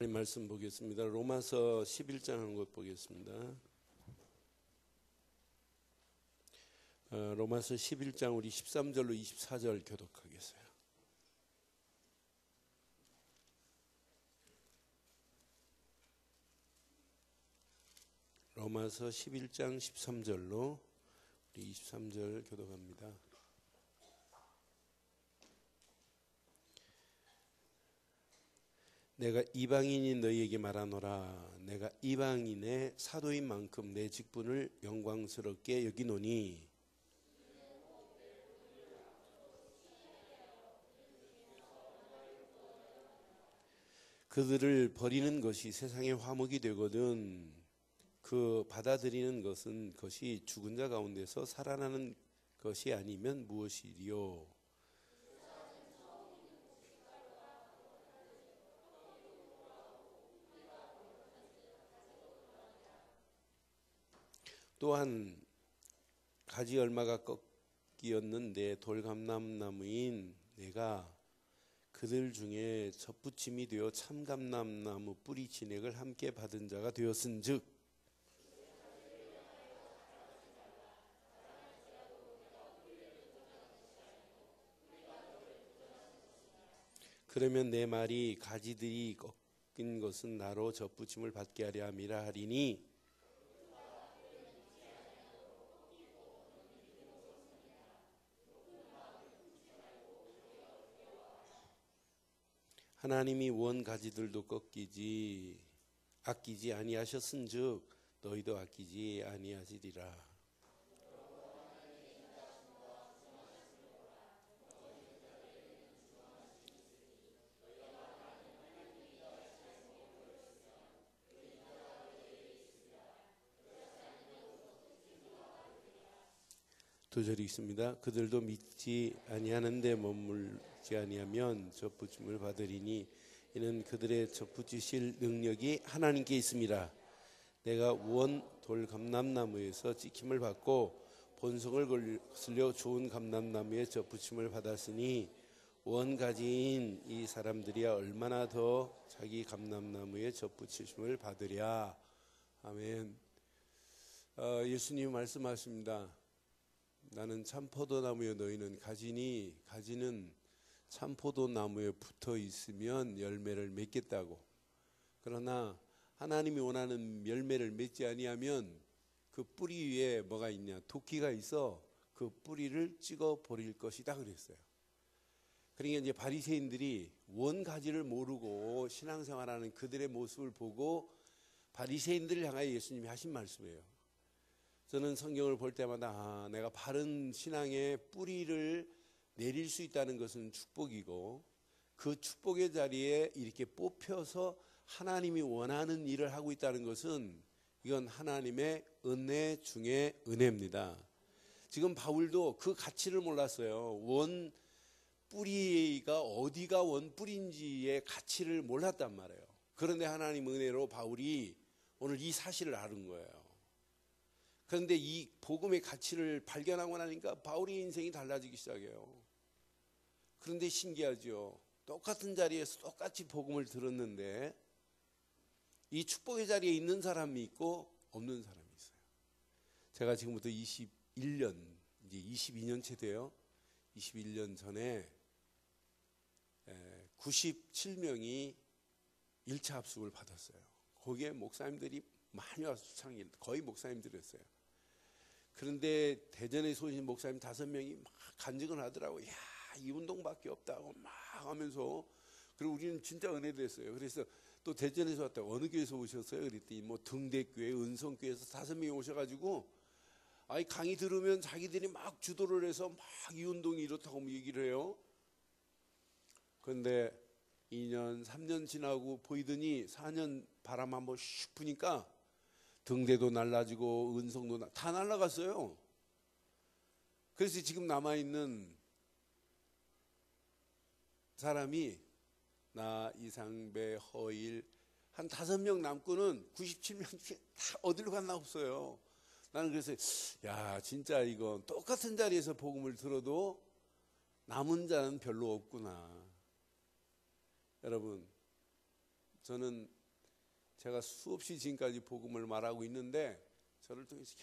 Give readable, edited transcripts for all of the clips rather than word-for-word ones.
말씀 보겠습니다. 로마서 11장 한 것 보겠습니다. 로마서 11장 우리 13절로 24절 교독하겠어요. 로마서 11장 13절로 우리 23절 교독합니다. 내가 이방인인 너희에게 말하노라. 내가 이방인의 사도인 만큼 내 직분을 영광스럽게 여기노니 그들을 버리는 것이 세상의 화목이 되거든 그 받아들이는 것은 그것이 죽은 자 가운데서 살아나는 것이 아니면 무엇이리요. 또한 가지 얼마가 꺾이었는데 돌감람나무인 내가 그들 중에 접붙임이 되어 참감람나무 뿌리 진액을 함께 받은 자가 되었은즉 그러면 내 말이 가지들이 꺾인 것은 나로 접붙임을 받게 하려 함이라 하리니 하나님이 원 가지들도 아끼지 아니하셨은즉 너희도 아끼지 아니하시리라. 두 절이 있습니다. 그들도 믿지 아니하는데 머물지 아니하면 접붙임을 받으리니 이는 그들의 접붙이실 능력이 하나님께 있습니다. 내가 원 돌감람나무에서 찍힘을 받고 본성을 거슬려 좋은 감람나무에 접붙임을 받았으니 원 가지인 이 사람들이야 얼마나 더 자기 감람나무에 접붙이심을 받으랴. 아멘. 예수님이 말씀하십니다. 나는 참포도나무여 너희는 가지는 참포도나무에 붙어 있으면 열매를 맺겠다고. 그러나 하나님이 원하는 열매를 맺지 아니하면 그 뿌리 위에 뭐가 있냐? 도끼가 있어 그 뿌리를 찍어 버릴 것이다 그랬어요. 그러니까 이제 바리새인들이 원 가지를 모르고 신앙생활하는 그들의 모습을 보고 바리새인들을 향하여 예수님이 하신 말씀이에요. 저는 성경을 볼 때마다 내가 바른 신앙의 뿌리를 내릴 수 있다는 것은 축복이고 그 축복의 자리에 이렇게 뽑혀서 하나님이 원하는 일을 하고 있다는 것은 이건 하나님의 은혜 중에 은혜입니다. 지금 바울도 그 가치를 몰랐어요. 원 뿌리가 어디가 원 뿌리인지의 가치를 몰랐단 말이에요. 그런데 하나님 은혜로 바울이 오늘 이 사실을 아는 거예요. 그런데 이 복음의 가치를 발견하고 나니까 바울의 인생이 달라지기 시작해요. 그런데 신기하죠. 똑같은 자리에서 똑같이 복음을 들었는데 이 축복의 자리에 있는 사람이 있고 없는 사람이 있어요. 제가 지금부터 21년, 이제 22년째 돼요. 21년 전에 97명이 1차 합숙을 받았어요. 거기에 목사님들이 많이 와서 수창일 거의 목사님들이었어요. 그런데 대전에서 오신 목사님 5명이 막 간증을 하더라고요. 야, 이 운동밖에 없다고 막 하면서. 그리고 우리는 진짜 은혜됐어요. 그래서 또 대전에서 왔다고 어느 교회에서 오셨어요? 그랬더니 뭐 등대교회, 은성교회에서 5명이 오셔가지고 아이 강의 들으면 자기들이 막 주도를 해서 막 이 운동이 이렇다고 얘기를 해요. 그런데 2년, 3년 지나고 보이더니 4년 바람 한번 슉 부니까 등대도 날라지고 은성도 다 날라갔어요. 그래서 지금 남아있는 사람이 나, 이상배, 허일 한 5명 남고는 97명 다 어디로 갔나 없어요. 나는 그래서 야 진짜 이건 똑같은 자리에서 복음을 들어도 남은 자는 별로 없구나. 여러분 저는 제가 수없이 지금까지 복음을 말하고 있는데 저를 통해서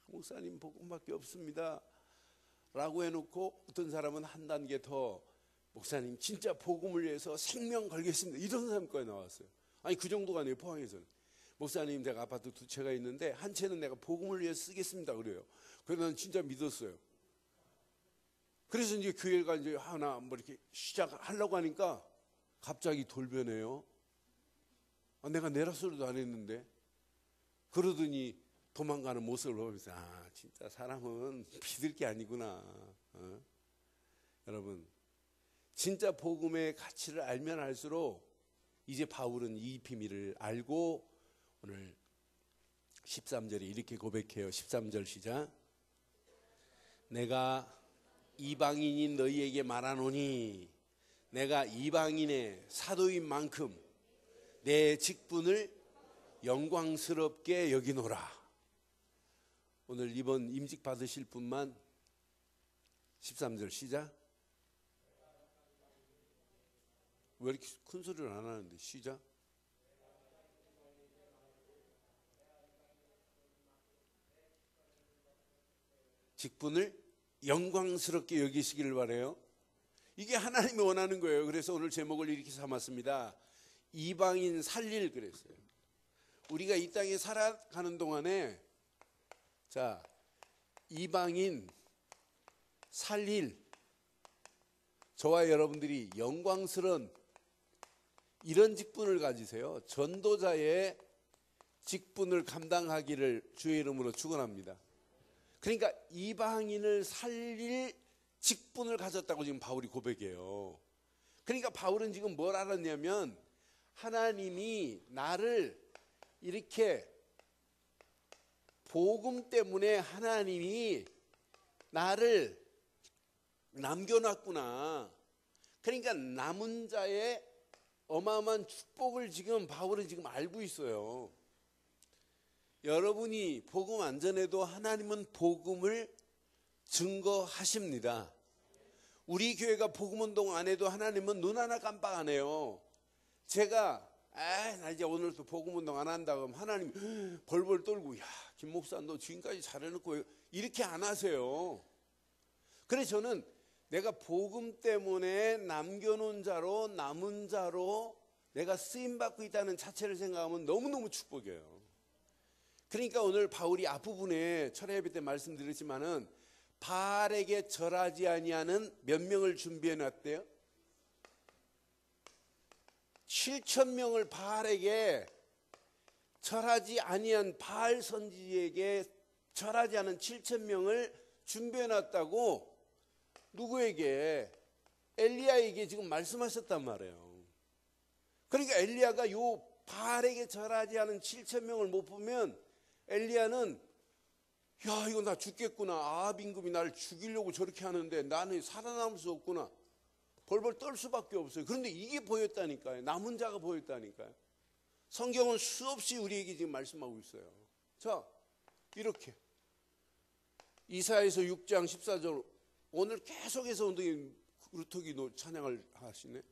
목사님 복음밖에 없습니다 라고 해놓고 어떤 사람은 한 단계 더 목사님 진짜 복음을 위해서 생명 걸겠습니다 이런 사람까지 나왔어요. 아니 그 정도가 아니에요. 포항에서는 목사님 제가 아파트 2채가 있는데 한 채는 내가 복음을 위해서 쓰겠습니다 그래요. 그래서 난 진짜 믿었어요. 그래서 이제 교회가 이제 하나 뭐 이렇게 시작하려고 하니까 갑자기 돌변해요. 내가 내라 소리도 안 했는데. 그러더니 도망가는 모습을 보면서 진짜 사람은 믿을 게 아니구나. 여러분 진짜 복음의 가치를 알면 알수록 이제 바울은 이 비밀을 알고 오늘 13절에 이렇게 고백해요. 13절 시작. 내가 이방인인 너희에게 말하노니 내가 이방인의 사도인 만큼 내 직분을 영광스럽게 여기노라. 오늘 이번 임직 받으실 분만 13절 시작. 왜 이렇게 큰 소리를 안 하는데 시작. 직분을 영광스럽게 여기시기를 바라요. 이게 하나님이 원하는 거예요. 그래서 오늘 제목을 이렇게 삼았습니다. 이방인 살릴 그랬어요. 우리가 이 땅에 살아가는 동안에 자 이방인 살릴 저와 여러분들이 영광스러운 이런 직분을 가지세요. 전도자의 직분을 감당하기를 주의 이름으로 축원합니다. 그러니까 이방인을 살릴 직분을 가졌다고 지금 바울이 고백해요. 그러니까 바울은 지금 뭘 알았냐면 하나님이 나를 이렇게 복음 때문에 하나님이 나를 남겨놨구나. 그러니까 남은 자의 어마어마한 축복을 지금 바울은 지금 알고 있어요. 여러분이 복음 안 전해도 하나님은 복음을 증거하십니다. 우리 교회가 복음운동 안 해도 하나님은 눈 하나 깜빡 안 해요. 제가 나 이제 오늘도 복음운동 안 한다 그러면 하나님 벌벌 떨고 야 김 목사 너 지금까지 잘해놓고 이렇게 안 하세요. 그래서 저는 내가 복음 때문에 남겨놓은 자로 남은 자로 내가 쓰임받고 있다는 자체를 생각하면 너무너무 축복이에요. 그러니까 오늘 바울이 앞부분에 철야 예배 때 말씀드렸지만은 바알에게 절하지 아니하는 몇 명을 준비해 놨대요? 7,000명을 바알에게 절하지 아니한 바알 선지에게 절하지 않은 7,000명을 준비해 놨다고 누구에게? 엘리야에게 지금 말씀하셨단 말이에요. 그러니까 엘리야가 요 바알에게 절하지 않은 7,000명을 못 보면 엘리야는 야 이거 나 죽겠구나. 아합 임금이 나를 죽이려고 저렇게 하는데 나는 살아남을 수 없구나. 벌벌 떨 수밖에 없어요. 그런데 이게 보였다니까요. 남은 자가 보였다니까요. 성경은 수없이 우리에게 지금 말씀하고 있어요. 자 이렇게 이사야에서 6장 14절 오늘 계속해서 엉덩이 루터기 찬양을 하시네.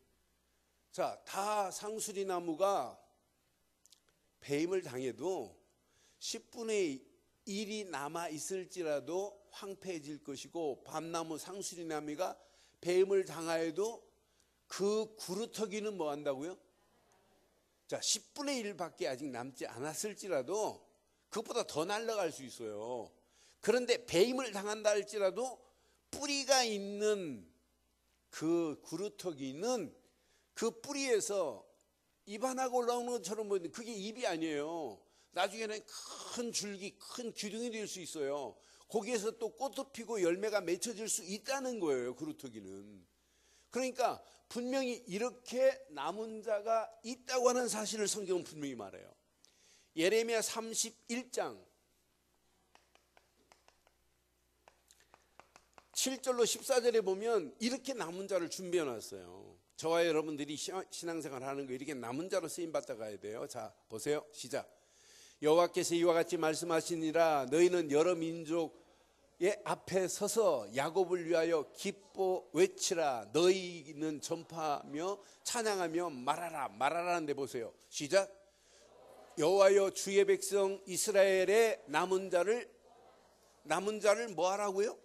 자, 다 상수리 나무가 배임을 당해도 10분의 1이 남아 있을지라도 황폐해질 것이고 밤나무 상수리 나무가 배임을 당하여도 그 구루터기는 뭐 한다고요? 자, 10분의 1밖에 아직 남지 않았을지라도 그것보다 더 날아갈 수 있어요. 그런데 배임을 당한다 할지라도 뿌리가 있는 그 구루터기는 그 뿌리에서 잎 하나가 올라오는 것처럼 보이는데 그게 잎이 아니에요. 나중에는 큰 줄기, 큰 기둥이 될 수 있어요. 거기에서 또 꽃도 피고 열매가 맺혀질 수 있다는 거예요. 구루터기는. 그러니까 분명히 이렇게 남은 자가 있다고 하는 사실을 성경은 분명히 말해요. 예레미야 31장 7절로 14절에 보면 이렇게 남은 자를 준비해 놨어요. 저와 여러분들이 신앙생활 하는 거 이렇게 남은 자로 쓰임받아 가야 돼요. 자 보세요. 시작. 여호와께서 이와 같이 말씀하시니라. 너희는 여러 민족 앞에 서서 야곱을 위하여 기뻐 외치라. 너희는 전파하며 찬양하며 말하라. 말하라는데 보세요. 시작. 여호와여 주의 백성 이스라엘의 남은 자를 뭐 하라고요?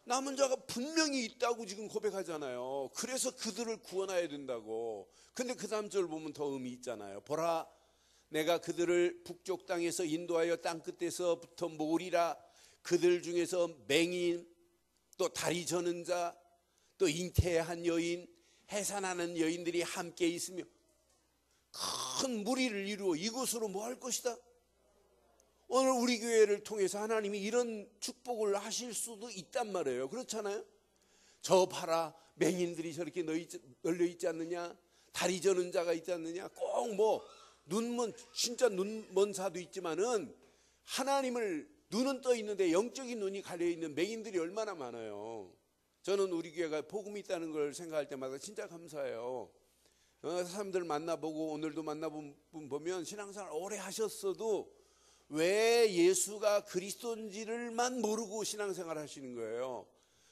남은 자가 분명히 있다고 지금 고백하잖아요. 그래서 그들을 구원해야 된다고. 근데 그 다음 절 보면 더 의미 있잖아요. 보라, 내가 그들을 북쪽 땅에서 인도하여 땅 끝에서부터 모으리라. 그들 중에서 맹인, 또 다리 저는 자, 또 잉태한 여인, 해산하는 여인들이 함께 있으며 큰 무리를 이루어 이곳으로 뭐 할 것이다? 오늘 우리 교회를 통해서 하나님이 이런 축복을 하실 수도 있단 말이에요. 그렇잖아요? 저 봐라, 맹인들이 저렇게 널려 있지 않느냐? 다리 저는 자가 있지 않느냐? 꼭 뭐 진짜 눈먼 자도 있지만은 하나님을 눈은 떠 있는데 영적인 눈이 갈려 있는 맹인들이 얼마나 많아요. 저는 우리 교회가 복음이 있다는 걸 생각할 때마다 진짜 감사해요. 사람들 만나보고 오늘도 만나본 분 보면 신앙생활 오래 하셨어도 왜 예수가 그리스도인지를만 모르고 신앙생활 하시는 거예요.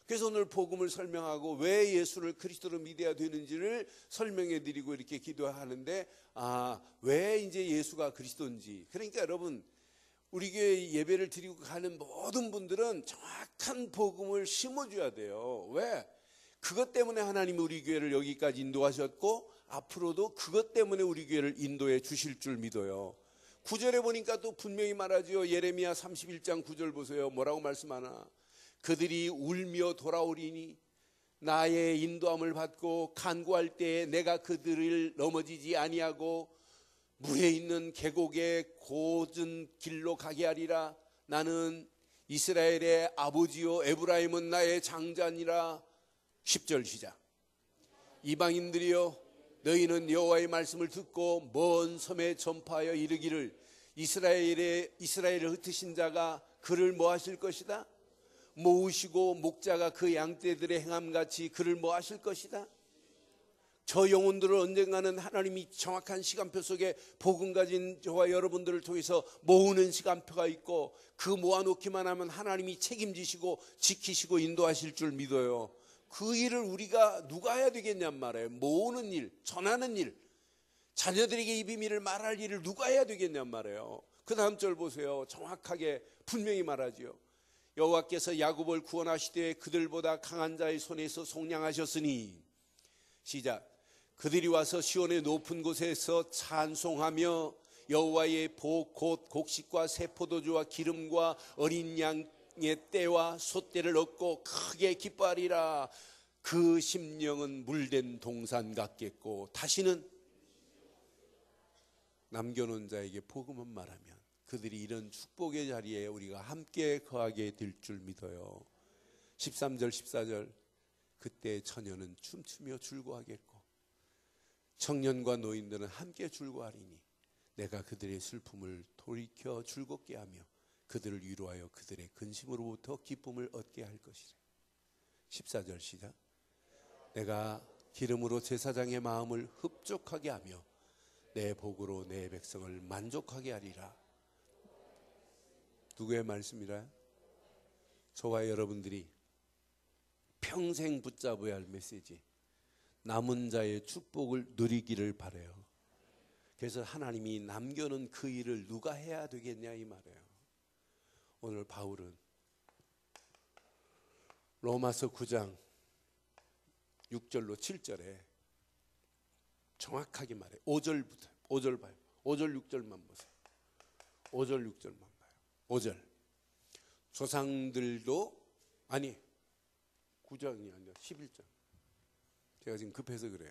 그래서 오늘 복음을 설명하고 왜 예수를 그리스도로 믿어야 되는지를 설명해 드리고 이렇게 기도하는데, 왜 이제 예수가 그리스도인지. 그러니까 여러분, 우리 교회 예배를 드리고 가는 모든 분들은 정확한 복음을 심어줘야 돼요. 왜? 그것 때문에 하나님이 우리 교회를 여기까지 인도하셨고 앞으로도 그것 때문에 우리 교회를 인도해 주실 줄 믿어요. 9절에 보니까 또 분명히 말하죠. 예레미야 31장 9절 보세요. 뭐라고 말씀하나? 그들이 울며 돌아오리니 나의 인도함을 받고 간구할 때에 내가 그들을 넘어지지 아니하고 물에 있는 계곡의 고든 길로 가게 하리라. 나는 이스라엘의 아버지요 에브라임은 나의 장자니라. 10절 시작. 이방인들이여 너희는 여호와의 말씀을 듣고 먼 섬에 전파하여 이르기를 이스라엘을 흩으신 자가 그를 뭐 하실 것이다? 모으시고 목자가 그 양떼들의 행함같이 그를 뭐 하실 것이다? 저 영혼들을 언젠가는 하나님이 정확한 시간표 속에 복음 가진 저와 여러분들을 통해서 모으는 시간표가 있고 그 모아놓기만 하면 하나님이 책임지시고 지키시고 인도하실 줄 믿어요. 그 일을 우리가 누가 해야 되겠냔 말이에요. 모으는 일, 전하는 일, 자녀들에게 이 비밀을 말할 일을 누가 해야 되겠냔 말이에요. 그 다음 절 보세요. 정확하게 분명히 말하지요. 여호와께서 야곱을 구원하시되 그들보다 강한 자의 손에서 속량하셨으니 시작. 그들이 와서 시온의 높은 곳에서 찬송하며 여호와의 복 곧 곡식과 새 포도주와 기름과 어린 양의 떼와 소떼를 얻고 크게 기뻐하리라. 그 심령은 물된 동산 같겠고 다시는 남겨놓은 자에게 복음을 말하면 그들이 이런 축복의 자리에 우리가 함께 거하게 될 줄 믿어요. 13절 14절 그때 처녀는 춤추며 즐거워하겠고 청년과 노인들은 함께 즐거워하리니 내가 그들의 슬픔을 돌이켜 즐겁게 하며 그들을 위로하여 그들의 근심으로부터 기쁨을 얻게 할 것이라. 14절 시작. 내가 기름으로 제사장의 마음을 흡족하게 하며 내 복으로 내 백성을 만족하게 하리라. 누구의 말씀이라? 저와 여러분들이 평생 붙잡아야 할 메시지, 남은 자의 축복을 누리기를 바라요. 그래서 하나님이 남겨놓은 그 일을 누가 해야 되겠냐 이 말이에요. 오늘 바울은 로마서 9장 6절로 7절에 정확하게 말해요. 5절부터 5절 봐요. 5절 6절만 보세요. 5절 6절만 봐요. 5절 조상들도 아니 9장이 아니라 11장. 제가 지금 급해서 그래요.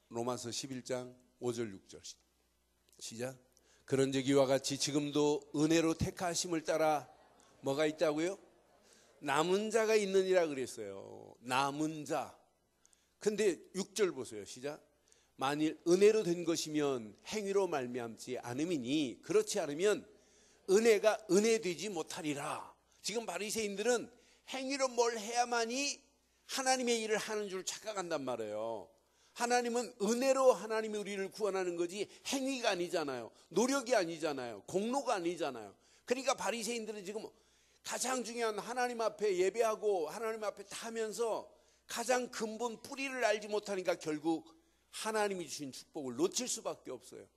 로마서 11장 5절 6절 시작. 그런즉 이와 같이 지금도 은혜로 택하심을 따라 뭐가 있다고요? 남은 자가 있느니라 그랬어요. 남은 자. 근데 6절 보세요. 시작. 만일 은혜로 된 것이면 행위로 말미암지 않음이니 그렇지 않으면 은혜가 은혜되지 못하리라. 지금 바리새인들은 행위로 뭘 해야만이 하나님의 일을 하는 줄 착각한단 말이에요. 하나님은 은혜로 하나님이 우리를 구원하는 거지 행위가 아니잖아요. 노력이 아니잖아요. 공로가 아니잖아요. 그러니까 바리새인들은 지금 가장 중요한 하나님 앞에 예배하고 하나님 앞에 다 하면서 가장 근본 뿌리를 알지 못하니까 결국 하나님이 주신 축복을 놓칠 수밖에 없어요.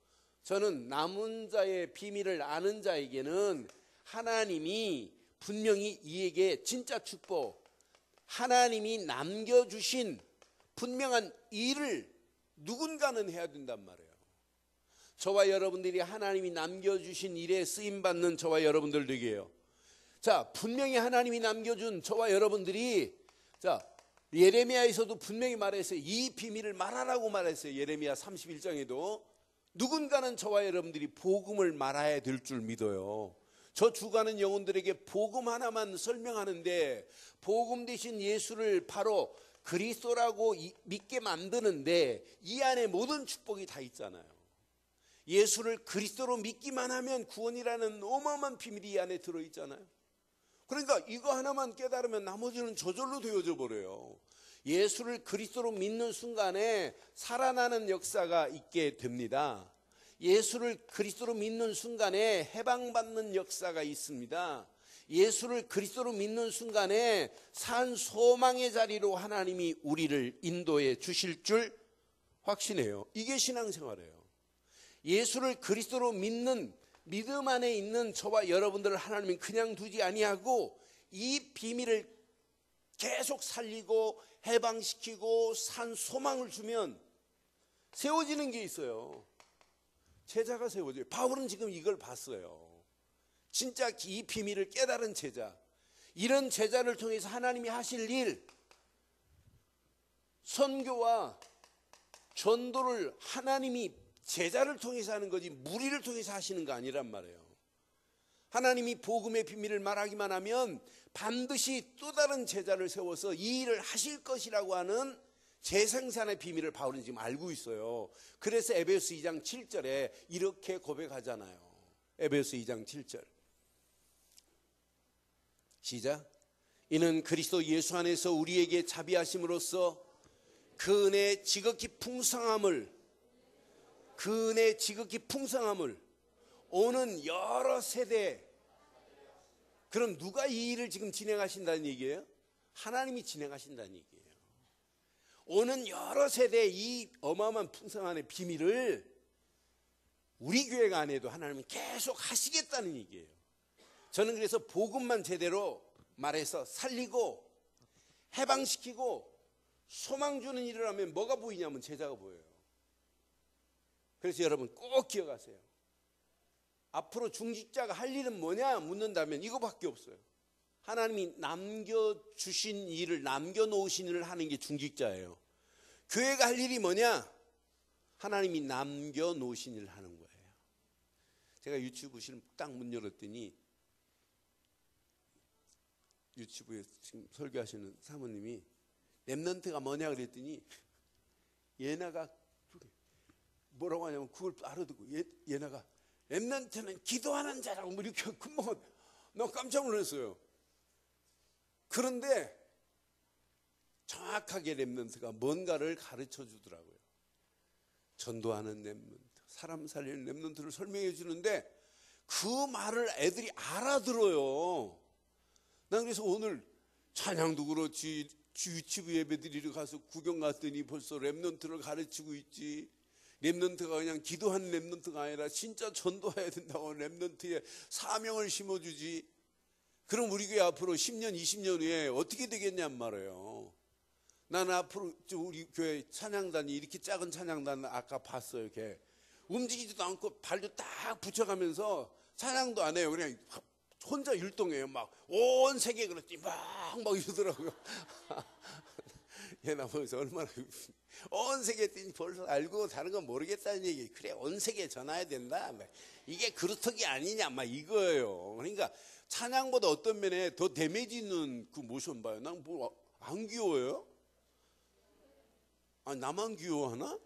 저는 남은 자의 비밀을 아는 자에게는 하나님이 분명히 이에게 진짜 축복, 하나님이 남겨주신 분명한 일을 누군가는 해야 된단 말이에요. 저와 여러분들이 하나님이 남겨주신 일에 쓰임받는 저와 여러분들 되게요. 자, 분명히 하나님이 남겨준 저와 여러분들이, 자, 예레미야에서도 분명히 말했어요. 이 비밀을 말하라고 말했어요. 예레미야 31장에도 누군가는 저와 여러분들이 복음을 말해야 될 줄 믿어요. 저 죽어가는 영혼들에게 복음 하나만 설명하는데, 복음 대신 예수를 바로 그리스도라고 믿게 만드는데 이 안에 모든 축복이 다 있잖아요. 예수를 그리스도로 믿기만 하면 구원이라는 어마어마한 비밀이 이 안에 들어있잖아요. 그러니까 이거 하나만 깨달으면 나머지는 저절로 되어져 버려요. 예수를 그리스도로 믿는 순간에 살아나는 역사가 있게 됩니다. 예수를 그리스도로 믿는 순간에 해방받는 역사가 있습니다. 예수를 그리스도로 믿는 순간에 산 소망의 자리로 하나님이 우리를 인도해 주실 줄 확신해요. 이게 신앙생활이에요. 예수를 그리스도로 믿는 믿음 안에 있는 저와 여러분들을 하나님은 그냥 두지 아니하고 이 비밀을 계속 살리고 해방시키고 산 소망을 주면 세워지는 게 있어요. 제자가 세워져요. 바울은 지금 이걸 봤어요. 진짜 이 비밀을 깨달은 제자, 이런 제자를 통해서 하나님이 하실 일, 선교와 전도를 하나님이 제자를 통해서 하는 거지 무리를 통해서 하시는 거 아니란 말이에요. 하나님이 복음의 비밀을 말하기만 하면 반드시 또 다른 제자를 세워서 이 일을 하실 것이라고 하는 재생산의 비밀을 바울은 지금 알고 있어요. 그래서 에베소 2장 7절에 이렇게 고백하잖아요. 에베소 2장 7절 시작. 이는 그리스도 예수 안에서 우리에게 자비하심으로써 그 은혜의 지극히 풍성함을 오는 여러 세대. 그럼 누가 이 일을 지금 진행하신다는 얘기예요? 하나님이 진행하신다는 얘기예요. 오는 여러 세대의 이 어마어마한 풍성함의 비밀을 우리 교회가 안 해도 하나님은 계속 하시겠다는 얘기예요. 저는 그래서 복음만 제대로 말해서 살리고 해방시키고 소망 주는 일을 하면 뭐가 보이냐면 제자가 보여요. 그래서 여러분 꼭 기억하세요. 앞으로 중직자가 할 일은 뭐냐 묻는다면 이거밖에 없어요. 하나님이 남겨주신 일을, 남겨놓으신 일을 하는 게 중직자예요. 교회가 할 일이 뭐냐? 하나님이 남겨놓으신 일을 하는 거예요. 제가 유튜브실 딱 문 열었더니 유튜브에 지금 설교하시는 사모님이 렘넌트가 뭐냐 그랬더니 예나가 뭐라고 하냐면 그걸 알아듣고 예나가 렘넌트는 기도하는 자라고 뭐 이렇게 금방 나 깜짝 놀랐어요. 그런데 정확하게 렘넌트가 뭔가를 가르쳐 주더라고요. 전도하는 렘넌트, 사람 살리는 렘넌트를 설명해 주는데 그 말을 애들이 알아들어요. 난 그래서 오늘 찬양도 그렇지 유치부 예배드리러 가서 구경 갔더니 벌써 렘넌트를 가르치고 있지. 렘넌트가 그냥 기도하는 렘넌트가 아니라 진짜 전도해야 된다고 렘넌트에 사명을 심어주지. 그럼 우리 교회 앞으로 10년 20년 후에 어떻게 되겠냔 말이에요. 나는 앞으로 우리 교회 찬양단이 이렇게 작은 찬양단 아까 봤어요. 이렇게 움직이지도 않고 발도 딱 붙여가면서 찬양도 안 해요. 그냥 혼자 율동해요. 막 온 세계 그렇지 막 이러더라고요. 얘나 보면서 얼마나 온 세계 했더니 벌써 알고 다른 건 모르겠다는 얘기. 그래 온 세계에 전화해야 된다. 이게 그루터기 아니냐 막 이거예요. 그러니까 찬양보다 어떤 면에 더 데미지 있는 그 모션 봐요. 난 뭐 안 귀여워요? 아 나만 귀여워하나?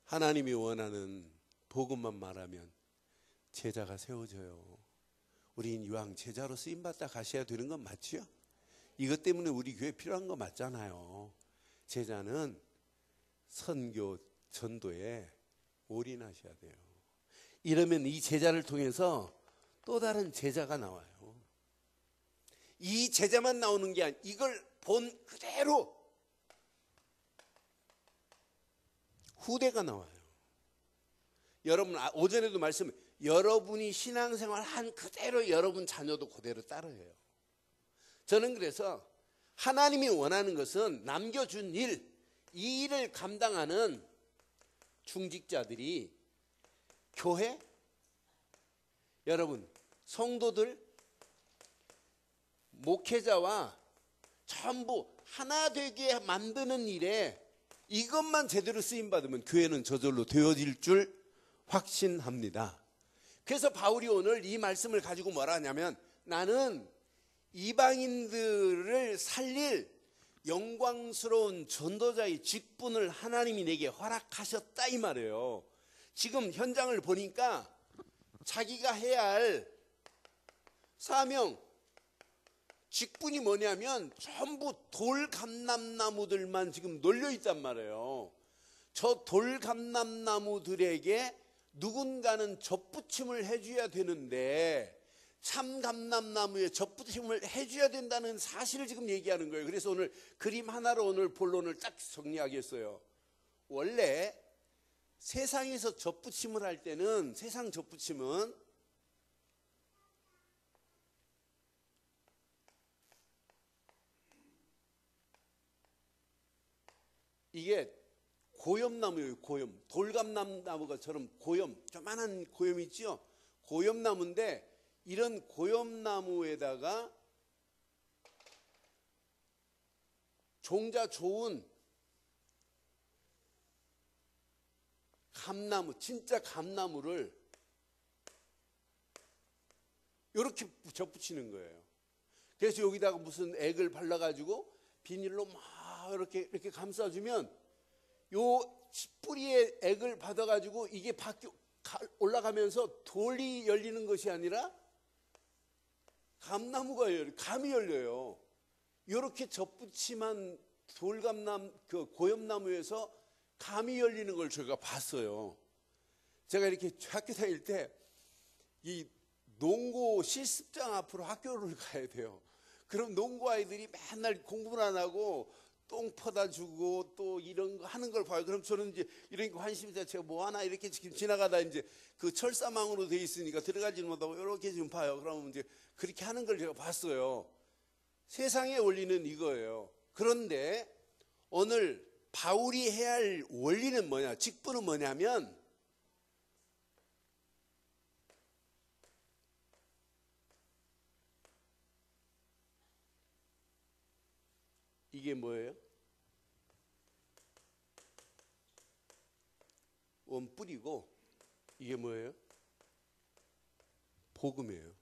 하나님이 원하는 복음만 말하면 제자가 세워져요. 우린 이왕 제자로 쓰임받다 가셔야 되는 건 맞죠? 이것 때문에 우리 교회 필요한 거 맞잖아요. 제자는 선교 전도에 올인하셔야 돼요. 이러면 이 제자를 통해서 또 다른 제자가 나와요. 이 제자만 나오는 게 아니라 이걸 본 그대로 후대가 나와요. 여러분 오전에도 말씀, 여러분이 신앙생활 한 그대로 여러분 자녀도 그대로 따라해요. 저는 그래서 하나님이 원하는 것은 남겨준 일, 이 일을 감당하는 중직자들이 교회, 여러분 성도들, 목회자와 전부 하나 되게 만드는 일에 이것만 제대로 쓰임받으면 교회는 저절로 되어질 줄 확신합니다. 그래서 바울이 오늘 이 말씀을 가지고 뭐라 하냐면, 나는 이방인들을 살릴 영광스러운 전도자의 직분을 하나님이 내게 허락하셨다 이 말이에요. 지금 현장을 보니까 자기가 해야 할 사명, 직분이 뭐냐면 전부 돌감람나무들만 지금 놀려 있단 말이에요. 저 돌감람나무들에게 누군가는 젖붙임을 해줘야 되는데, 참 감람나무에 젖붙임을 해줘야 된다는 사실을 지금 얘기하는 거예요. 그래서 오늘 그림 하나로 오늘 본론을 딱 정리하겠어요. 원래 세상에서 젖붙임을 할 때는, 세상 젖붙임은 이게 고염나무예요. 고염. 돌감나무가처럼 고염, 조만한 고염 있죠. 고염나무인데 이런 고염나무에다가 종자 좋은 감나무, 진짜 감나무를 이렇게 젖붙이는 거예요. 그래서 여기다가 무슨 액을 발라가지고 비닐로 막 이렇게 감싸주면 요 뿌리에 액을 받아가지고 이게 밖에 올라가면서 돌이 열리는 것이 아니라 감나무가 열려요. 감이 열려요. 이렇게 젖붙임한 그 고염나무에서 감이 열리는 걸 제가 봤어요. 제가 이렇게 학교 다닐 때 이 농고 실습장 앞으로 학교를 가야 돼요. 그럼 농고 아이들이 맨날 공부를 안 하고 똥 퍼다 주고 또 이런 거 하는 걸 봐요. 그럼 저는 이제 이런 거 관심이 있어서 제가 뭐 하나 이렇게 지금 지나가다 이제 그 철사망으로 돼 있으니까 들어가지는 못하고 이렇게 좀 봐요. 그러면 이제 그렇게 하는 걸 제가 봤어요. 세상의 원리는 이거예요. 그런데 오늘 바울이 해야 할 원리는 뭐냐, 직분은 뭐냐면, 이게 뭐예요? 원뿌리고, 이게 뭐예요? 복음이에요.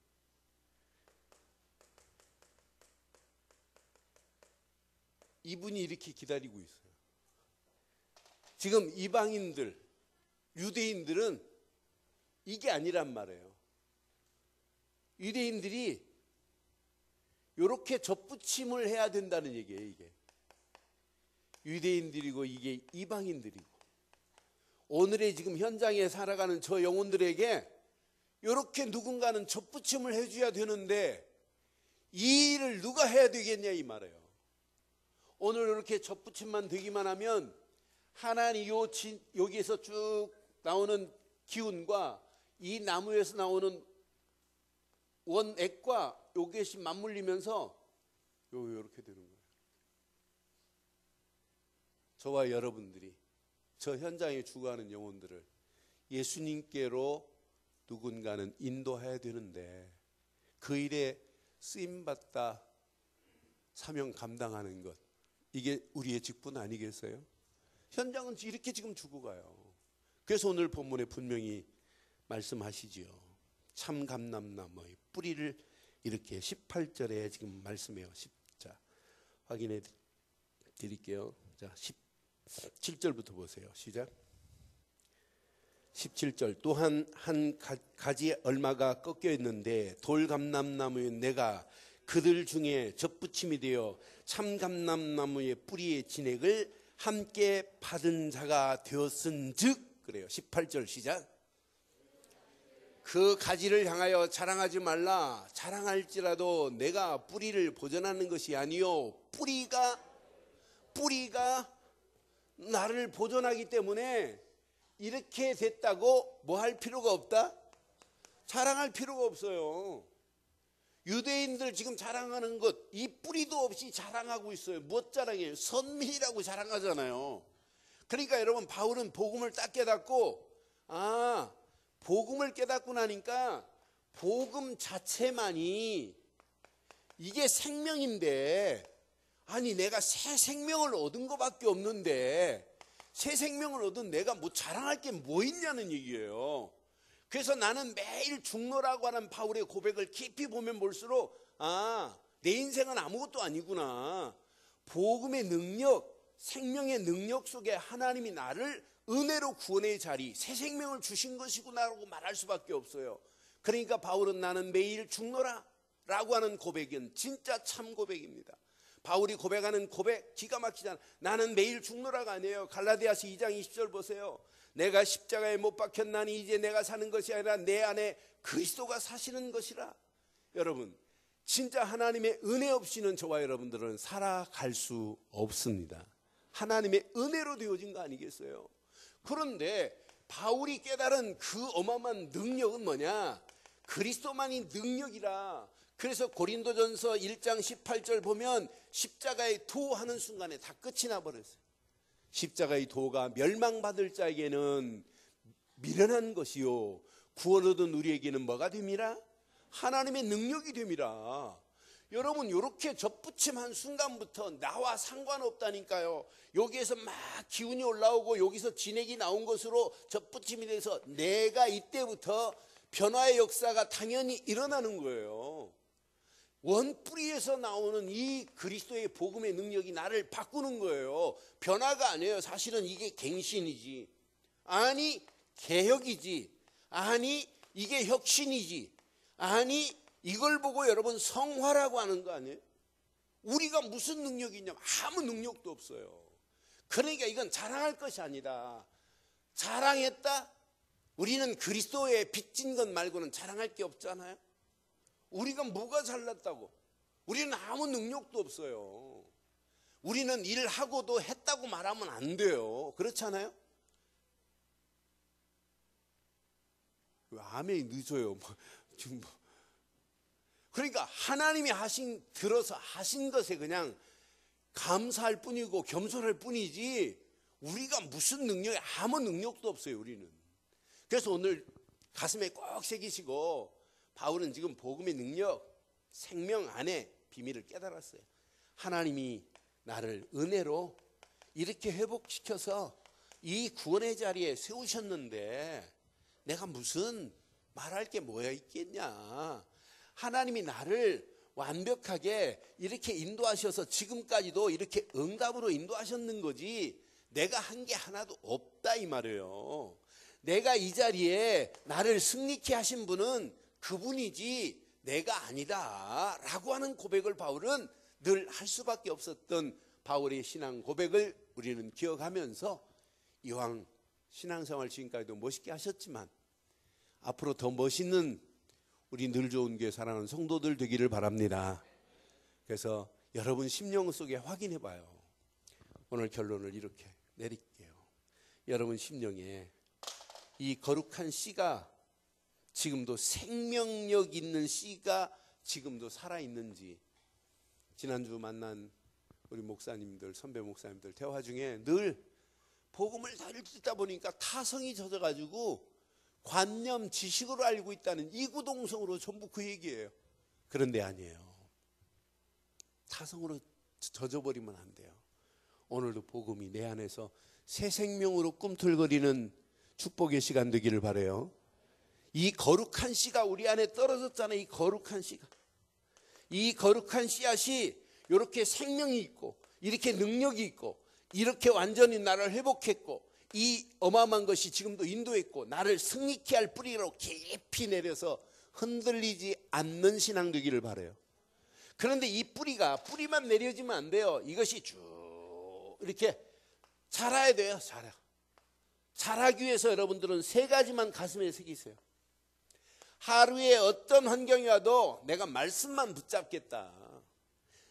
이분이 이렇게 기다리고 있어요. 지금 이방인들, 유대인들은 이게 아니란 말이에요. 유대인들이 이렇게 젖붙임을 해야 된다는 얘기예요. 이게 유대인들이고 이게 이방인들이고, 오늘의 지금 현장에 살아가는 저 영혼들에게 이렇게 누군가는 젖붙임을 해줘야 되는데 이 일을 누가 해야 되겠냐 이 말이에요. 오늘 이렇게 젖붙임만 되기만 하면 하나님 여기에서 쭉 나오는 기운과 이 나무에서 나오는 원액과 요것이 맞물리면서 이렇게 되는 거예요. 저와 여러분들이 저 현장에 죽어가는 영혼들을 예수님께로 누군가는 인도해야 되는데, 그 일에 쓰임받다 사명 감당하는 것, 이게 우리의 직분 아니겠어요? 현장은 이렇게 지금 죽어가요. 그래서 오늘 본문에 분명히 말씀하시지요. 참 감람나무의 뿌리를 이렇게 18절에 지금 말씀해요. 자, 확인해 드릴게요. 자, 17절부터 보세요. 시작. 17절. 또한 한 가지 얼마가 꺾여 있는데 돌감람나무의 내가 그들 중에 젖붙임이 되어 참감람나무의 뿌리의 진액을 함께 받은 자가 되었은즉, 그래요. 18절 시작. 그 가지를 향하여 자랑하지 말라. 자랑할지라도 내가 뿌리를 보존하는 것이 아니요 뿌리가 나를 보존하기 때문에 이렇게 됐다고 뭐 할 필요가 없다? 자랑할 필요가 없어요. 유대인들 지금 자랑하는 것, 이 뿌리도 없이 자랑하고 있어요. 무엇 자랑해요? 선민이라고 자랑하잖아요. 그러니까 여러분, 바울은 복음을 딱 깨닫고, 복음을 깨닫고 나니까 복음 자체만이 이게 생명인데, 아니 내가 새 생명을 얻은 것밖에 없는데 새 생명을 얻은 내가 뭐 자랑할 게 뭐 있냐는 얘기예요. 그래서 나는 매일 죽노라고 하는 바울의 고백을 깊이 보면 볼수록 내 인생은 아무것도 아니구나. 복음의 능력, 생명의 능력 속에 하나님이 나를 은혜로 구원의 자리, 새 생명을 주신 것이구나라고 말할 수밖에 없어요. 그러니까 바울은 나는 매일 죽노라 라고 하는 고백은 진짜 참 고백입니다. 바울이 고백하는 고백 기가 막히잖아. 나는 매일 죽노라가 아니에요. 갈라디아서 2장 20절 보세요. 내가 십자가에 못 박혔나니 이제 내가 사는 것이 아니라 내 안에 그리스도가 사시는 것이라. 여러분, 진짜 하나님의 은혜 없이는 저와 여러분들은 살아갈 수 없습니다. 하나님의 은혜로 되어진 거 아니겠어요? 그런데 바울이 깨달은 그 어마어마한 능력은 뭐냐? 그리스도만이 능력이라. 그래서 고린도전서 1장 18절 보면 십자가의 도 하는 순간에 다 끝이 나버렸어요. 십자가의 도가 멸망받을 자에게는 미련한 것이요 구원 얻은 우리에게는 뭐가 됨이라? 하나님의 능력이 됨이라. 여러분, 이렇게 접붙임한 순간부터 나와 상관없다니까요. 여기에서 막 기운이 올라오고 여기서 진액이 나온 것으로 접붙임이 돼서 내가 이때부터 변화의 역사가 당연히 일어나는 거예요. 원뿌리에서 나오는 이 그리스도의 복음의 능력이 나를 바꾸는 거예요. 변화가 아니에요. 사실은 이게 갱신이지, 아니 개혁이지, 아니 이게 혁신이지, 아니 이걸 보고 여러분 성화라고 하는 거 아니에요? 우리가 무슨 능력이 있냐면 아무 능력도 없어요. 그러니까 이건 자랑할 것이 아니다. 자랑했다? 우리는 그리스도에 빚진 것 말고는 자랑할 게 없잖아요. 우리가 뭐가 잘났다고? 우리는 아무 능력도 없어요. 우리는 일하고도 했다고 말하면 안 돼요. 그렇잖아요? 왜 아멘이 늦어요? 지금 그러니까 하나님이 들어서 하신 것에 그냥 감사할 뿐이고 겸손할 뿐이지 우리가 무슨 능력이 아무 능력도 없어요. 우리는. 그래서 오늘 가슴에 꼭 새기시고, 바울은 지금 복음의 능력, 생명 안에 비밀을 깨달았어요. 하나님이 나를 은혜로 이렇게 회복시켜서 이 구원의 자리에 세우셨는데 내가 무슨 말할 게 뭐야 있겠냐. 하나님이 나를 완벽하게 이렇게 인도하셔서 지금까지도 이렇게 응답으로 인도하셨는 거지 내가 한 게 하나도 없다 이 말이에요. 내가 이 자리에 나를 승리케 하신 분은 그분이지 내가 아니다 라고 하는 고백을 바울은 늘 할 수밖에 없었던 바울의 신앙 고백을 우리는 기억하면서 이왕 신앙생활 지금까지도 멋있게 하셨지만 앞으로 더 멋있는 우리 늘 좋은 교회 사랑하는 성도들 되기를 바랍니다. 그래서 여러분 심령 속에 확인해 봐요. 오늘 결론을 이렇게 내릴게요. 여러분 심령에 이 거룩한 씨가 지금도 생명력 있는 씨가 지금도 살아있는지, 지난주 만난 우리 목사님들, 선배 목사님들 대화 중에 늘 복음을 잘 듣다 보니까 타성이 젖어가지고 관념, 지식으로 알고 있다는 이구동성으로 전부 그 얘기예요. 그런데 아니에요. 타성으로 젖어버리면 안 돼요. 오늘도 복음이 내 안에서 새 생명으로 꿈틀거리는 축복의 시간 되기를 바라요. 이 거룩한 씨가 우리 안에 떨어졌잖아요. 이 거룩한 씨가. 이 거룩한 씨앗이 이렇게 생명이 있고 이렇게 능력이 있고 이렇게 완전히 나를 회복했고 이 어마어마한 것이 지금도 인도했고 나를 승리케 할 뿌리로 깊이 내려서 흔들리지 않는 신앙 되기를 바라요. 그런데 이 뿌리만 내려지면 안 돼요. 이것이 쭉 이렇게 자라야 돼요. 자라기 위해서 여러분들은 세 가지만 가슴에 새기세요. 하루에 어떤 환경이 와도 내가 말씀만 붙잡겠다.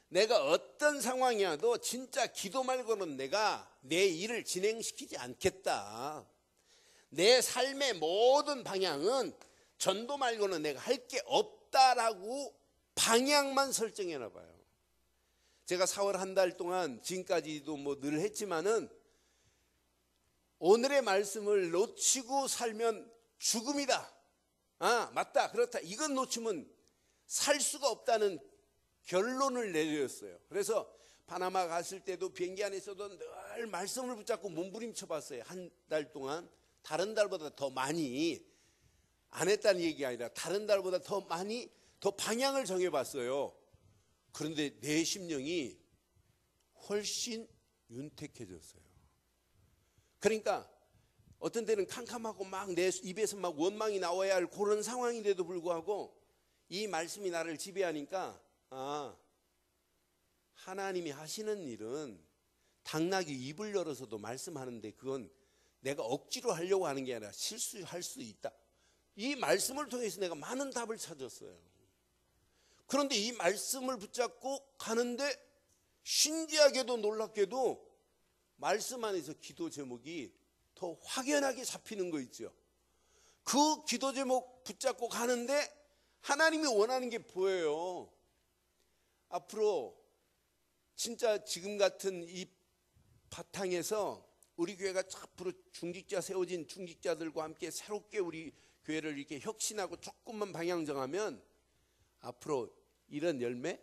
내가 어떤 상황이 와도 진짜 기도 말고는 내가 내 일을 진행시키지 않겠다. 내 삶의 모든 방향은 전도 말고는 내가 할 게 없다라고 방향만 설정해놔 봐요. 제가 4월 한 달 동안 지금까지도 뭐 늘 했지만은 오늘의 말씀을 놓치고 살면 죽음이다. 아, 맞다, 그렇다. 이건 놓치면 살 수가 없다는 결론을 내렸어요. 그래서 파나마 갔을 때도 비행기 안에서도 늘 말씀을 붙잡고 몸부림쳐 봤어요. 한 달 동안. 다른 달보다 더 많이, 안 했다는 얘기가 아니라 다른 달보다 더 많이, 더 방향을 정해봤어요. 그런데 내 심령이 훨씬 윤택해졌어요. 그러니까 어떤 때는 캄캄하고 막 내 입에서 막 원망이 나와야 할 그런 상황인데도 불구하고 이 말씀이 나를 지배하니까, 아, 하나님이 하시는 일은 당나귀 입을 열어서도 말씀하는데 그건 내가 억지로 하려고 하는 게 아니라 실수할 수 있다. 이 말씀을 통해서 내가 많은 답을 찾았어요. 그런데 이 말씀을 붙잡고 가는데 신기하게도 놀랍게도 말씀 안에서 기도 제목이 더 확연하게 잡히는 거 있죠. 그 기도 제목 붙잡고 가는데 하나님이 원하는 게 보여요. 앞으로 진짜 지금 같은 이 바탕에서 우리 교회가 앞으로 중직자 세워진 중직자들과 함께 새롭게 우리 교회를 이렇게 혁신하고 조금만 방향 정하면 앞으로 이런 열매,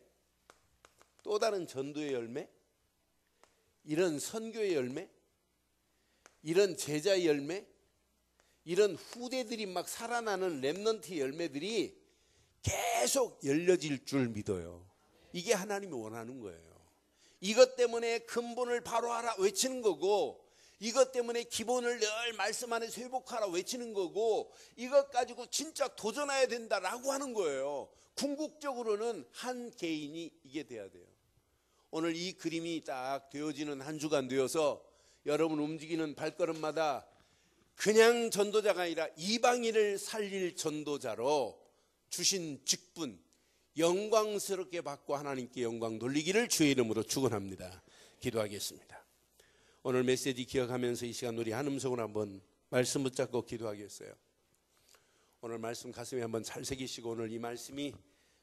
또 다른 전도의 열매, 이런 선교의 열매, 이런 제자의 열매, 이런 후대들이 막 살아나는 렘넌트 열매들이 계속 열려질 줄 믿어요. 이게 하나님이 원하는 거예요. 이것 때문에 근본을 바로 하라 외치는 거고, 이것 때문에 기본을 늘 말씀 안에서 회복하라 외치는 거고, 이것 가지고 진짜 도전해야 된다라고 하는 거예요. 궁극적으로는 한 개인이 이게 돼야 돼요. 오늘 이 그림이 딱 되어지는 한 주간 되어서 여러분 움직이는 발걸음마다 그냥 전도자가 아니라 이방인을 살릴 전도자로 주신 직분 영광스럽게 받고 하나님께 영광 돌리기를 주의 이름으로 축원합니다. 기도하겠습니다. 오늘 메시지 기억하면서 이 시간 우리 한 음성으로 한번 말씀 붙잡고 기도하겠어요. 오늘 말씀 가슴에 한번 잘 새기시고 오늘 이 말씀이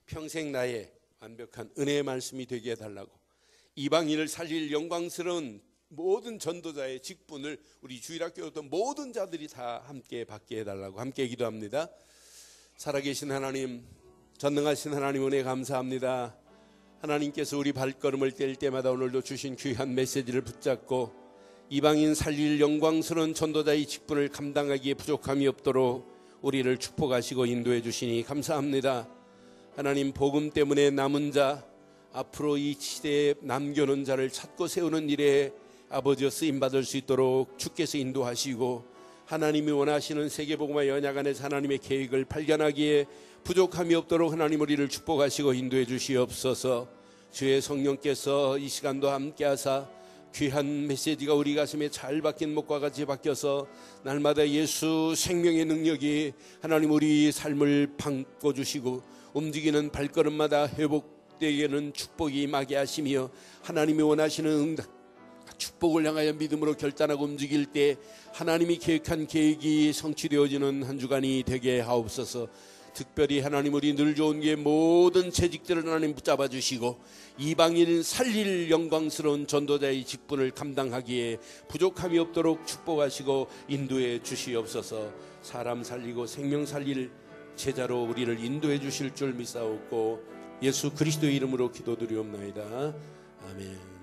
평생 나의 완벽한 은혜의 말씀이 되게 해달라고, 이방인을 살릴 영광스러운 모든 전도자의 직분을 우리 주일학교 어떤 모든 자들이 다 함께 받게 해달라고 함께 기도합니다. 살아계신 하나님, 전능하신 하나님 은혜 감사합니다. 하나님께서 우리 발걸음을 뗄 때마다 오늘도 주신 귀한 메시지를 붙잡고 이방인 살릴 영광스러운 전도자의 직분을 감당하기에 부족함이 없도록 우리를 축복하시고 인도해 주시니 감사합니다. 하나님, 복음 때문에 남은 자, 앞으로 이 시대에 남겨놓은 자를 찾고 세우는 일에 아버지여 쓰임받을 수 있도록 주께서 인도하시고, 하나님이 원하시는 세계복음화 연약 안에서 하나님의 계획을 발견하기에 부족함이 없도록 하나님 우리를 축복하시고 인도해 주시옵소서. 주의 성령께서 이 시간도 함께하사 귀한 메시지가 우리 가슴에 잘 박힌 목과 같이 박혀서 날마다 예수 생명의 능력이 하나님 우리 삶을 바꿔주시고 움직이는 발걸음마다 회복되게는 축복이 임하게 하시며, 하나님이 원하시는 축복을 향하여 믿음으로 결단하고 움직일 때 하나님이 계획한 계획이 성취되어지는 한 주간이 되게 하옵소서. 특별히 하나님 우리 늘 좋은 게 모든 재직들을 하나님 붙잡아 주시고 이방인 살릴 영광스러운 전도자의 직분을 감당하기에 부족함이 없도록 축복하시고 인도해 주시옵소서. 사람 살리고 생명 살릴 제자로 우리를 인도해 주실 줄 믿사옵고 예수 그리스도의 이름으로 기도드리옵나이다. 아멘.